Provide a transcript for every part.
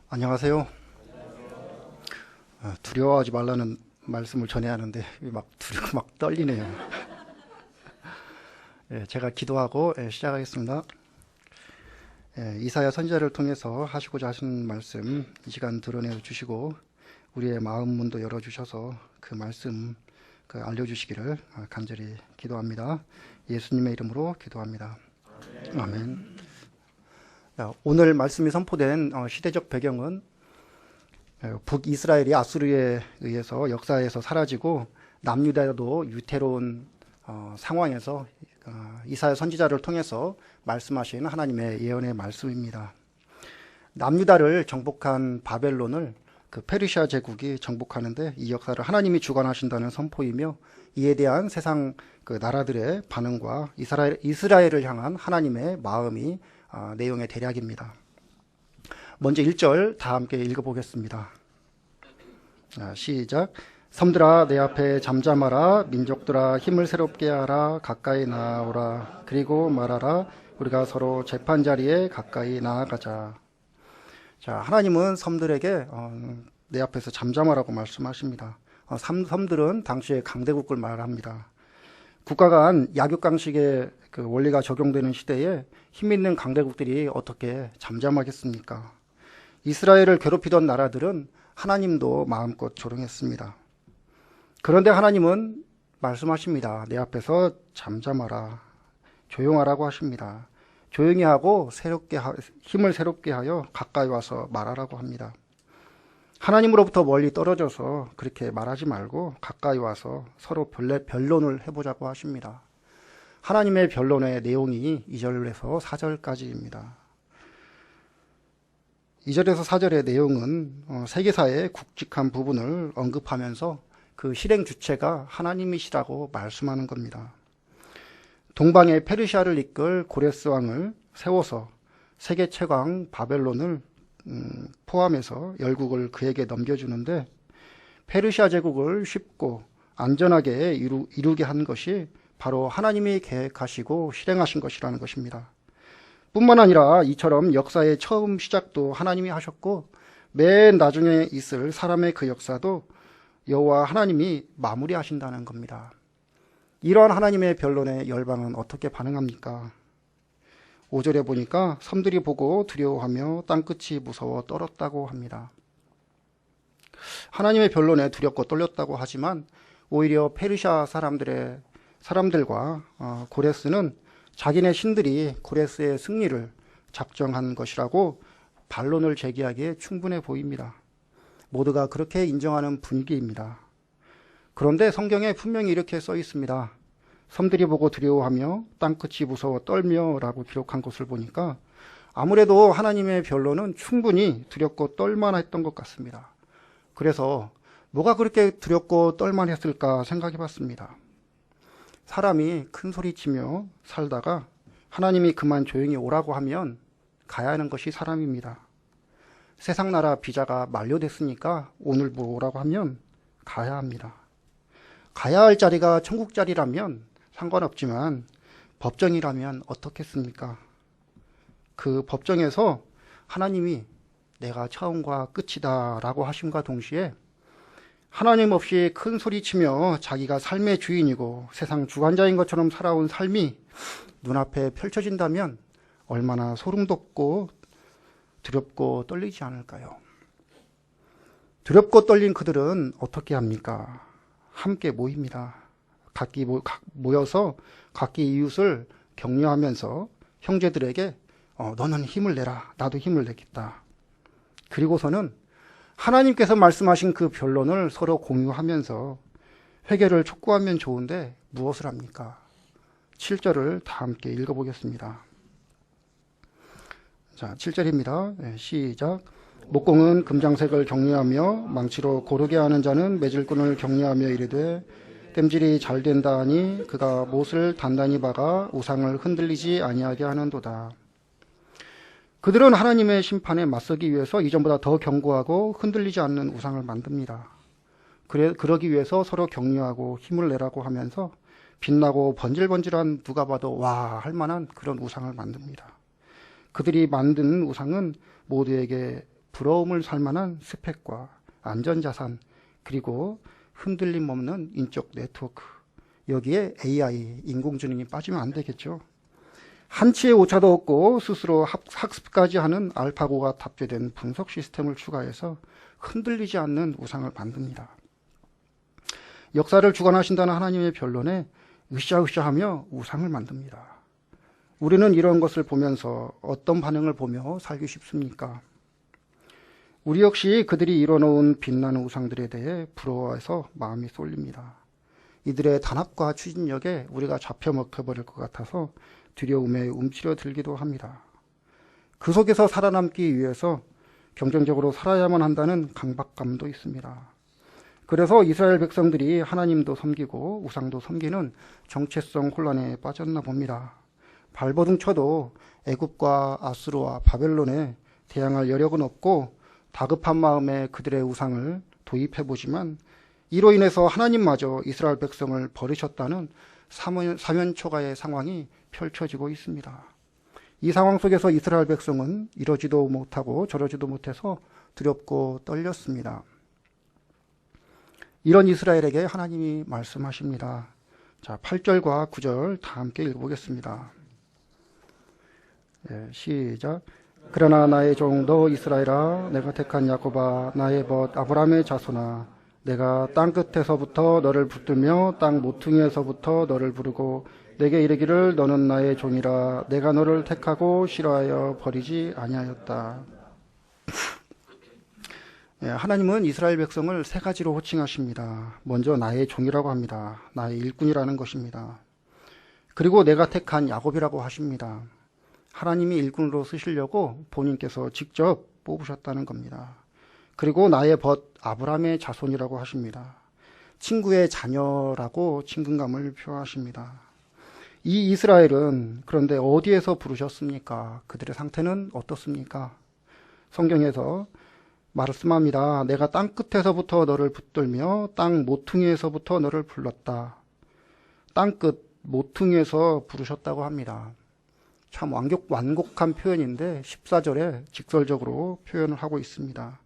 안녕하세요. 두려워하지 말라는 말씀을 전해야 하는데 막 두렵고 막 떨리네요. 제가 기도하고 시작하겠습니다. 이사야 선지자를 통해서 하시고자 하신 말씀 이 시간 드러내 주시고 우리의 마음 문도 열어주셔서 그 말씀 알려주시기를 간절히 기도합니다. 예수님의 이름으로 기도합니다. 아멘. 오늘 말씀이 선포된 시대적 배경은 북이스라엘이 아수르에 의해서 역사에서 사라지고 남유다도 유태로운 상황에서 이사야 선지자를 통해서 말씀하신 하나님의 예언의 말씀입니다. 남유다를 정복한 바벨론을 페르시아 제국이 정복하는데 이 역사를 하나님이 주관하신다는 선포이며 이에 대한 세상 나라들의 반응과 이스라엘을 향한 하나님의 마음이 내용의 대략입니다. 먼저 1절 다 함께 읽어보겠습니다. 시작. 섬들아 내 앞에 잠잠하라. 민족들아 힘을 새롭게 하라. 가까이 나아오라. 그리고 말하라. 우리가 서로 재판자리에 가까이 나아가자. 자, 하나님은 섬들에게 내 앞에서 잠잠하라고 말씀하십니다. 섬들은 당시의 강대국을 말합니다. 국가 간 약육강식의 원리가 적용되는 시대에 힘 있는 강대국들이 어떻게 잠잠하겠습니까? 이스라엘을 괴롭히던 나라들은 하나님도 마음껏 조롱했습니다. 그런데 하나님은 말씀하십니다. 내 앞에서 잠잠하라. 조용하라고 하십니다. 조용히 하고 힘을 새롭게 하여 가까이 와서 말하라고 합니다. 하나님으로부터 멀리 떨어져서 그렇게 말하지 말고 가까이 와서 서로 변론을 해보자고 하십니다. 하나님의 변론의 내용이 2절에서 4절까지입니다. 2절에서 4절의 내용은 세계사의 굵직한 부분을 언급하면서 그 실행 주체가 하나님이시라고 말씀하는 겁니다. 동방의 페르시아를 이끌 고레스 왕을 세워서 세계 최강 바벨론을 포함해서 열국을 그에게 넘겨주는데 페르시아 제국을 쉽고 안전하게 이루게 한 것이 바로 하나님이 계획하시고 실행하신 것이라는 것입니다. 뿐만 아니라 이처럼 역사의 처음 시작도 하나님이 하셨고 맨 나중에 있을 사람의 그 역사도 여호와 하나님이 마무리하신다는 겁니다. 이러한 하나님의 변론에 열방은 어떻게 반응합니까? 5절에 보니까 섬들이 보고 두려워하며 땅끝이 무서워 떨었다고 합니다. 하나님의 변론에 두렵고 떨렸다고 하지만 오히려 페르시아 사람들과 고레스는 자기네 신들이 고레스의 승리를 작정한 것이라고 반론을 제기하기에 충분해 보입니다. 모두가 그렇게 인정하는 분위기입니다. 그런데 성경에 분명히 이렇게 써 있습니다. 섬들이 보고 두려워하며 땅끝이 무서워 떨며 라고 기록한 것을 보니까 아무래도 하나님의 변론은 충분히 두렵고 떨만했던 것 같습니다. 그래서 뭐가 그렇게 두렵고 떨만했을까 생각해 봤습니다. 사람이 큰 소리치며 살다가 하나님이 그만 조용히 오라고 하면 가야 하는 것이 사람입니다. 세상 나라 비자가 만료됐으니까 오늘 오라고 하면 가야 합니다. 가야 할 자리가 천국 자리라면 상관없지만 법정이라면 어떻겠습니까? 그 법정에서 하나님이 내가 처음과 끝이다 라고 하심과 동시에 하나님 없이 큰 소리치며 자기가 삶의 주인이고 세상 주관자인 것처럼 살아온 삶이 눈앞에 펼쳐진다면 얼마나 소름 돋고 두렵고 떨리지 않을까요? 두렵고 떨린 그들은 어떻게 합니까? 함께 모입니다. 각기 모여서 각기 이웃을 격려하면서 형제들에게 너는 힘을 내라. 나도 힘을 내겠다. 그리고서는 하나님께서 말씀하신 그 변론을 서로 공유하면서 회개를 촉구하면 좋은데 무엇을 합니까? 7절을 다 함께 읽어보겠습니다. 자, 7절입니다. 시작. 목공은 금장색을 격려하며 망치로 고르게 하는 자는 매질꾼을 격려하며 이르되 땜질이 잘 된다 하니 그가 못을 단단히 박아 우상을 흔들리지 아니하게 하는도다. 그들은 하나님의 심판에 맞서기 위해서 이전보다 더 견고하고 흔들리지 않는 우상을 만듭니다. 그러기 위해서 서로 격려하고 힘을 내라고 하면서 빛나고 번질번질한 누가 봐도 와 할만한 그런 우상을 만듭니다. 그들이 만든 우상은 모두에게 부러움을 살 만한 스펙과 안전자산, 그리고 흔들림 없는 인적 네트워크, 여기에 AI, 인공지능이 빠지면 안 되겠죠. 한치의 오차도 없고 스스로 학습까지 하는 알파고가 탑재된 분석 시스템을 추가해서 흔들리지 않는 우상을 만듭니다. 역사를 주관하신다는 하나님의 변론에 으쌰으쌰하며 우상을 만듭니다. 우리는 이런 것을 보면서 어떤 반응을 보며 살기 쉽습니까? 우리 역시 그들이 이뤄놓은 빛나는 우상들에 대해 부러워해서 마음이 쏠립니다. 이들의 단합과 추진력에 우리가 잡혀 먹혀버릴 것 같아서 두려움에 움츠려 들기도 합니다. 그 속에서 살아남기 위해서 경쟁적으로 살아야만 한다는 강박감도 있습니다. 그래서 이스라엘 백성들이 하나님도 섬기고 우상도 섬기는 정체성 혼란에 빠졌나 봅니다. 발버둥 쳐도 애굽과 아수르와 바벨론에 대항할 여력은 없고 다급한 마음에 그들의 우상을 도입해보지만 이로 인해서 하나님마저 이스라엘 백성을 버리셨다는 사면초가의 상황이 펼쳐지고 있습니다. 이 상황 속에서 이스라엘 백성은 이러지도 못하고 저러지도 못해서 두렵고 떨렸습니다. 이런 이스라엘에게 하나님이 말씀하십니다. 자, 8절과 9절 다 함께 읽어보겠습니다. 시작. 그러나 나의 종 너 이스라엘아, 내가 택한 야곱아, 나의 벗 아브라함의 자손아, 내가 땅 끝에서부터 너를 붙들며 땅 모퉁이에서부터 너를 부르고 내게 이르기를 너는 나의 종이라, 내가 너를 택하고 싫어하여 버리지 아니하였다. 하나님은 이스라엘 백성을 세 가지로 호칭하십니다. 먼저 나의 종이라고 합니다. 나의 일꾼이라는 것입니다. 그리고 내가 택한 야곱이라고 하십니다. 하나님이 일꾼으로 쓰시려고 본인께서 직접 뽑으셨다는 겁니다. 그리고 나의 벗 아브라함의 자손이라고 하십니다. 친구의 자녀라고 친근감을 표하십니다. 이 이스라엘은 그런데 어디에서 부르셨습니까? 그들의 상태는 어떻습니까? 성경에서 말씀합니다. 내가 땅 끝에서부터 너를 붙들며 땅 모퉁이에서부터 너를 불렀다. 땅 끝 모퉁이에서 부르셨다고 합니다. 참 완곡한 표현인데 14절에 직설적으로 표현을 하고 있습니다.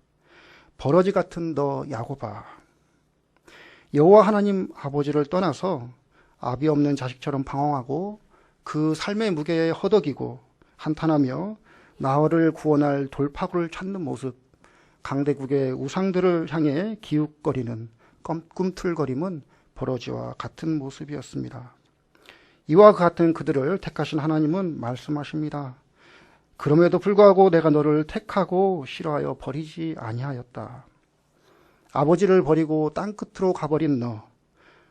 버러지 같은 너 야곱아. 여호와 하나님 아버지를 떠나서 아비 없는 자식처럼 방황하고 그 삶의 무게에 허덕이고 한탄하며 나를 구원할 돌파구를 찾는 모습, 강대국의 우상들을 향해 기웃거리는 꿈틀거림은 버러지와 같은 모습이었습니다. 이와 같은 그들을 택하신 하나님은 말씀하십니다. 그럼에도 불구하고 내가 너를 택하고 싫어하여 버리지 아니하였다. 아버지를 버리고 땅끝으로 가버린 너,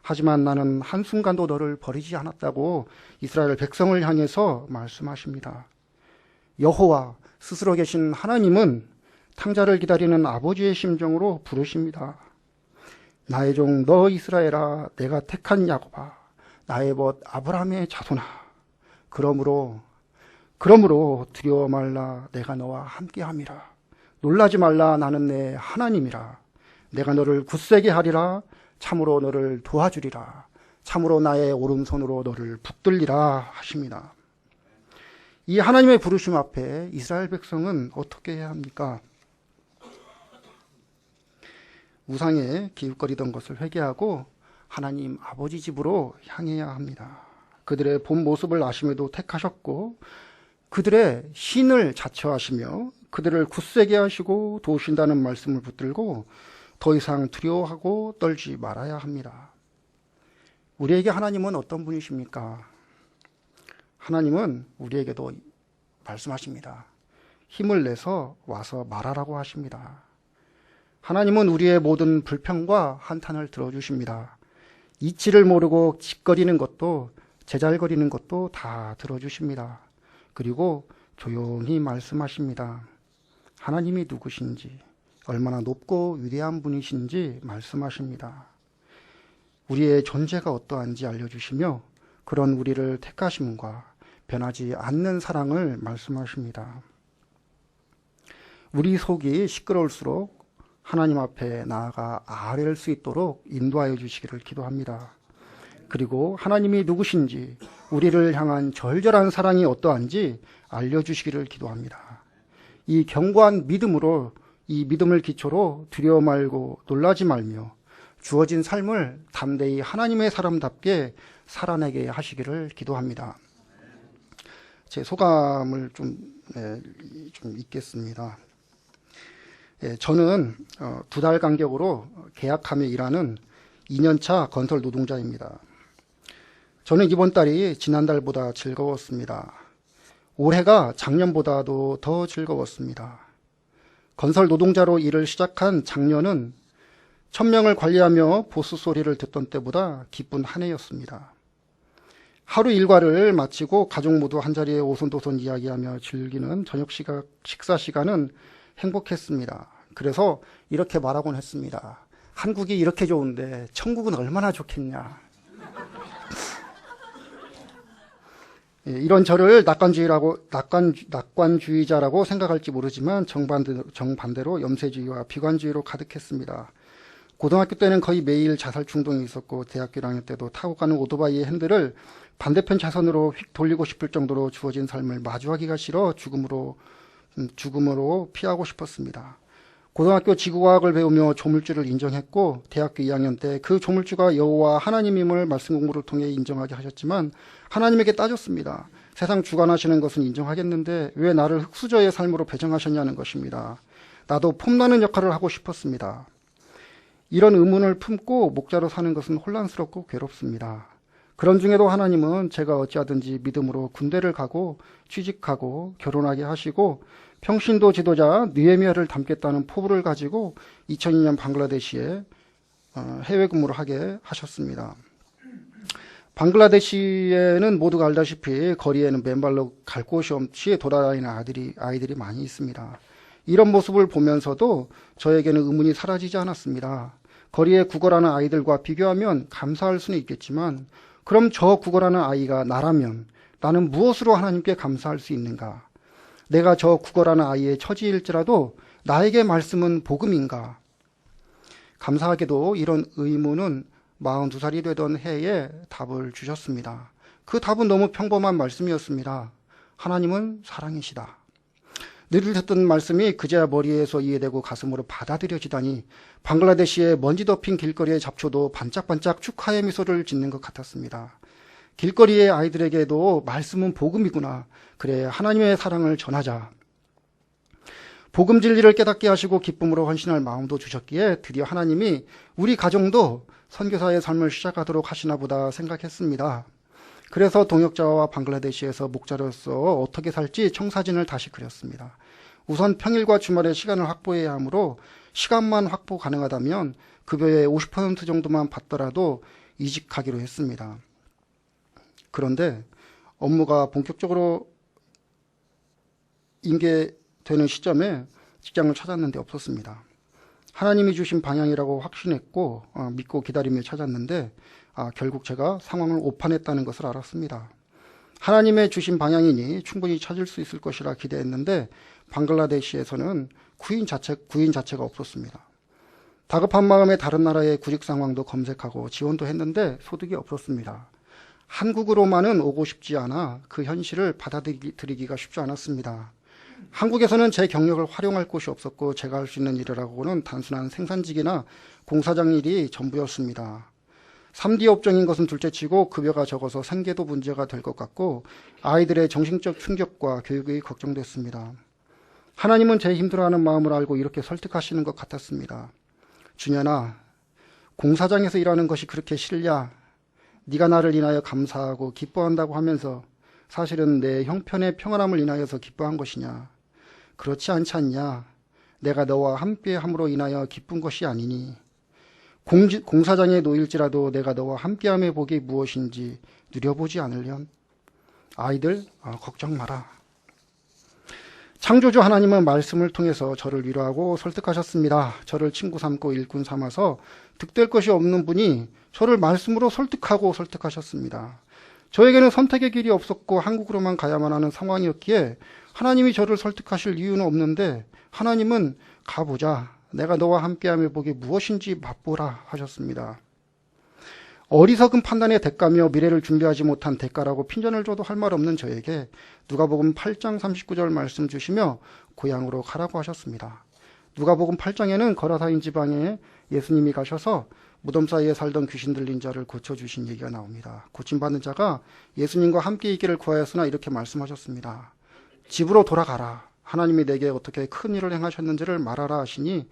하지만 나는 한순간도 너를 버리지 않았다고 이스라엘 백성을 향해서 말씀하십니다. 여호와 스스로 계신 하나님은 탕자를 기다리는 아버지의 심정으로 부르십니다. 나의 종 너 이스라엘아, 내가 택한 야곱아, 나의 벗 아브라함의 자손아. 그러므로 두려워 말라, 내가 너와 함께함이라. 놀라지 말라, 나는 내 하나님이라. 내가 너를 굳세게 하리라. 참으로 너를 도와주리라. 참으로 나의 오른손으로 너를 붙들리라 하십니다. 이 하나님의 부르심 앞에 이스라엘 백성은 어떻게 해야 합니까? 우상에 기웃거리던 것을 회개하고 하나님 아버지 집으로 향해야 합니다. 그들의 본 모습을 아심에도 택하셨고 그들의 신을 자처하시며 그들을 굳세게 하시고 도우신다는 말씀을 붙들고 더 이상 두려워하고 떨지 말아야 합니다. 우리에게 하나님은 어떤 분이십니까? 하나님은 우리에게도 말씀하십니다. 힘을 내서 와서 말하라고 하십니다. 하나님은 우리의 모든 불평과 한탄을 들어주십니다. 이치를 모르고 짓거리는 것도 제잘거리는 것도 다 들어주십니다. 그리고 조용히 말씀하십니다. 하나님이 누구신지, 얼마나 높고 위대한 분이신지 말씀하십니다. 우리의 존재가 어떠한지 알려주시며 그런 우리를 택하심과 변하지 않는 사랑을 말씀하십니다. 우리 속이 시끄러울수록 하나님 앞에 나아가 아뢰를 수 있도록 인도하여 주시기를 기도합니다. 그리고 하나님이 누구신지, 우리를 향한 절절한 사랑이 어떠한지 알려주시기를 기도합니다. 이 견고한 믿음으로 이 믿음을 기초로 두려워 말고 놀라지 말며 주어진 삶을 담대히 하나님의 사람답게 살아내게 하시기를 기도합니다. 제 소감을 좀 읽겠습니다. 저는 2달 간격으로 계약하며 일하는 2년차 건설 노동자입니다. 저는 이번 달이 지난달보다 즐거웠습니다. 올해가 작년보다도 더 즐거웠습니다. 건설 노동자로 일을 시작한 작년은 1000명을 관리하며 보스 소리를 듣던 때보다 기쁜 한 해였습니다. 하루 일과를 마치고 가족 모두 한자리에 오손도손 이야기하며 즐기는 저녁 식사 시간은 행복했습니다. 그래서 이렇게 말하곤 했습니다. 한국이 이렇게 좋은데 천국은 얼마나 좋겠냐. 이런 저를 낙관주의자라고 생각할지 모르지만 정반대로 염세주의와 비관주의로 가득했습니다. 고등학교 때는 거의 매일 자살 충동이 있었고 대학교 1학년 때도 타고 가는 오토바이의 핸들을 반대편 차선으로 휙 돌리고 싶을 정도로 주어진 삶을 마주하기가 싫어 죽음으로 피하고 싶었습니다. 고등학교 지구과학을 배우며 조물주를 인정했고 대학교 2학년 때 그 조물주가 여호와 하나님임을 말씀 공부를 통해 인정하게 하셨지만 하나님에게 따졌습니다. 세상 주관하시는 것은 인정하겠는데 왜 나를 흙수저의 삶으로 배정하셨냐는 것입니다. 나도 폼나는 역할을 하고 싶었습니다. 이런 의문을 품고 목자로 사는 것은 혼란스럽고 괴롭습니다. 그런 중에도 하나님은 제가 어찌하든지 믿음으로 군대를 가고 취직하고 결혼하게 하시고 평신도 지도자 느헤미야를 닮겠다는 포부를 가지고 2002년 방글라데시에 해외 근무를 하게 하셨습니다. 방글라데시에는 모두가 알다시피 거리에는 맨발로 갈 곳이 없이 돌아다니는 아이들이 많이 있습니다. 이런 모습을 보면서도 저에게는 의문이 사라지지 않았습니다. 거리에 구걸하는 아이들과 비교하면 감사할 수는 있겠지만 그럼 저 구걸하는 아이가 나라면 나는 무엇으로 하나님께 감사할 수 있는가? 내가 저 구걸하는 아이의 처지일지라도 나에게 말씀은 복음인가? 감사하게도 이런 의문은 42살이 되던 해에 답을 주셨습니다. 그 답은 너무 평범한 말씀이었습니다. 하나님은 사랑이시다. 늘 듣던 말씀이 그제야 머리에서 이해되고 가슴으로 받아들여지다니 방글라데시의 먼지 덮인 길거리의 잡초도 반짝반짝 축하의 미소를 짓는 것 같았습니다. 길거리의 아이들에게도 말씀은 복음이구나. 그래, 하나님의 사랑을 전하자. 복음 진리를 깨닫게 하시고 기쁨으로 헌신할 마음도 주셨기에 드디어 하나님이 우리 가정도 선교사의 삶을 시작하도록 하시나 보다 생각했습니다. 그래서 동역자와 방글라데시에서 목자로서 어떻게 살지 청사진을 다시 그렸습니다. 우선 평일과 주말에 시간을 확보해야 하므로 시간만 확보 가능하다면 급여의 50% 정도만 받더라도 이직하기로 했습니다. 그런데 업무가 본격적으로 인계되는 시점에 직장을 찾았는데 없었습니다. 하나님이 주신 방향이라고 확신했고 믿고 기다리며 찾았는데 결국 제가 상황을 오판했다는 것을 알았습니다. 하나님의 주신 방향이니 충분히 찾을 수 있을 것이라 기대했는데 방글라데시에서는 구인 자체가 없었습니다. 다급한 마음에 다른 나라의 구직 상황도 검색하고 지원도 했는데 소득이 없었습니다. 한국으로만은 오고 싶지 않아 그 현실을 받아들이기가 쉽지 않았습니다. 한국에서는 제 경력을 활용할 곳이 없었고 제가 할 수 있는 일이라고는 단순한 생산직이나 공사장 일이 전부였습니다. 3D 업종인 것은 둘째치고 급여가 적어서 생계도 문제가 될 것 같고 아이들의 정신적 충격과 교육이 걱정됐습니다. 하나님은 제 힘들어하는 마음을 알고 이렇게 설득하시는 것 같았습니다. 준현아, 공사장에서 일하는 것이 그렇게 싫냐? 네가 나를 인하여 감사하고 기뻐한다고 하면서 사실은 내 형편의 평안함을 인하여서 기뻐한 것이냐? 그렇지 않지 않냐? 내가 너와 함께 함으로 인하여 기쁜 것이 아니니 공사장에 놓일지라도 내가 너와 함께함의 복이 무엇인지 누려보지 않으련? 아이들 걱정 마라. 창조주 하나님은 말씀을 통해서 저를 위로하고 설득하셨습니다. 저를 친구 삼고 일꾼 삼아서 득될 것이 없는 분이 저를 말씀으로 설득하셨습니다. 저에게는 선택의 길이 없었고 한국으로만 가야만 하는 상황이었기에 하나님이 저를 설득하실 이유는 없는데 하나님은 가보자. 내가 너와 함께함의 복이 무엇인지 맛보라 하셨습니다. 어리석은 판단의 대가며 미래를 준비하지 못한 대가라고 핀잔을 줘도 할 말 없는 저에게 누가복음 8장 39절 말씀 주시며 고향으로 가라고 하셨습니다. 누가복음 8장에는 거라사인 지방에 예수님이 가셔서 무덤 사이에 살던 귀신 들린 자를 고쳐주신 얘기가 나옵니다. 고침받은 자가 예수님과 함께 있기를 구하였으나 이렇게 말씀하셨습니다. 집으로 돌아가라. 하나님이 내게 어떻게 큰 일을 행하셨는지를 말하라 하시니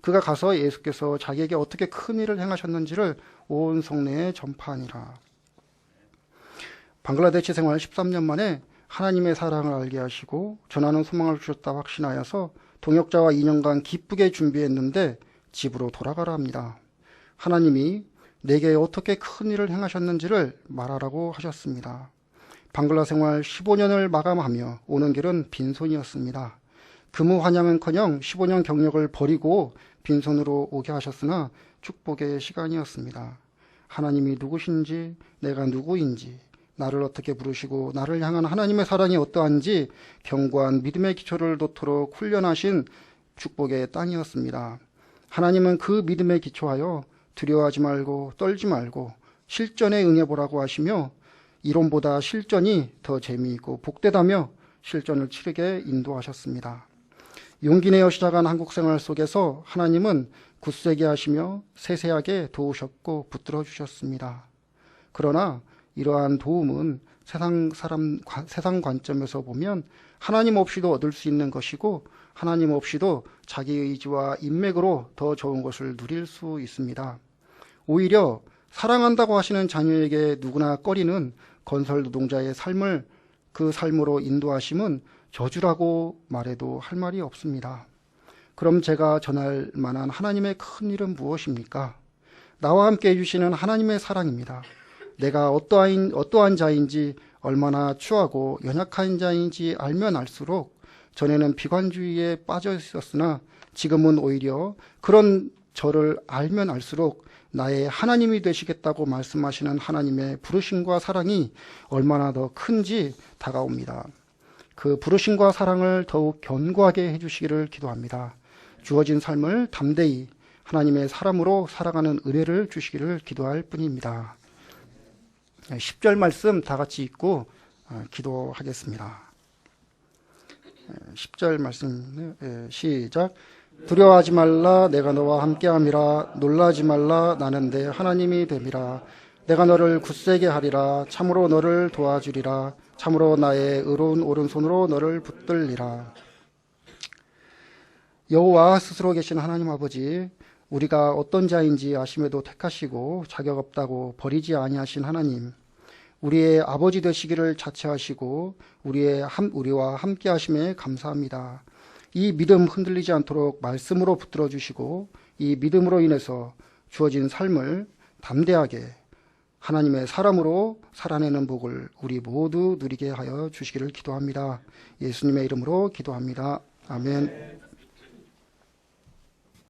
그가 가서 예수께서 자기에게 어떻게 큰 일을 행하셨는지를 온 성내에 전파하니라. 방글라데시 생활 13년 만에 하나님의 사랑을 알게 하시고 전하는 소망을 주셨다 확신하여서 동역자와 2년간 기쁘게 준비했는데 집으로 돌아가라 합니다. 하나님이 내게 어떻게 큰 일을 행하셨는지를 말하라고 하셨습니다. 방글라 생활 15년을 마감하며 오는 길은 빈손이었습니다. 금우 환영은커녕 15년 경력을 버리고 빈손으로 오게 하셨으나 축복의 시간이었습니다. 하나님이 누구신지, 내가 누구인지, 나를 어떻게 부르시고 나를 향한 하나님의 사랑이 어떠한지 견고한 믿음의 기초를 돋도록 훈련하신 축복의 땅이었습니다. 하나님은 그 믿음에 기초하여 두려워하지 말고 떨지 말고 실전에 응해보라고 하시며 이론보다 실전이 더 재미있고 복되다며 실전을 치르게 인도하셨습니다. 용기 내어 시작한 한국 생활 속에서 하나님은 굳세게 하시며 세세하게 도우셨고 붙들어 주셨습니다. 그러나 이러한 도움은 세상 관점에서 보면 하나님 없이도 얻을 수 있는 것이고 하나님 없이도 자기 의지와 인맥으로 더 좋은 것을 누릴 수 있습니다. 오히려 사랑한다고 하시는 자녀에게 누구나 꺼리는 건설 노동자의 삶을 그 삶으로 인도하심은 저주라고 말해도 할 말이 없습니다. 그럼 제가 전할 만한 하나님의 큰 일은 무엇입니까? 나와 함께 해주시는 하나님의 사랑입니다. 내가 어떠한 자인지 얼마나 추하고 연약한 자인지 알면 알수록 전에는 비관주의에 빠져 있었으나 지금은 오히려 그런 저를 알면 알수록 나의 하나님이 되시겠다고 말씀하시는 하나님의 부르심과 사랑이 얼마나 더 큰지 다가옵니다. 그 부르심과 사랑을 더욱 견고하게 해주시기를 기도합니다. 주어진 삶을 담대히 하나님의 사람으로 살아가는 은혜를 주시기를 기도할 뿐입니다. 10절 말씀 다 같이 읽고 기도하겠습니다. 10절 말씀 시작. 두려워하지 말라 내가 너와 함께함이라 놀라지 말라 나는 내 하나님이 됨이라. 내가 너를 굳세게 하리라 참으로 너를 도와주리라 참으로 나의 의로운 오른손으로 너를 붙들리라. 여호와 스스로 계신 하나님 아버지, 우리가 어떤 자인지 아심에도 택하시고 자격 없다고 버리지 아니하신 하나님, 우리의 아버지 되시기를 자처하시고 우리와 함께 하심에 감사합니다. 이 믿음 흔들리지 않도록 말씀으로 붙들어 주시고 이 믿음으로 인해서 주어진 삶을 담대하게 하나님의 사람으로 살아내는 복을 우리 모두 누리게 하여 주시기를 기도합니다. 예수님의 이름으로 기도합니다. 아멘.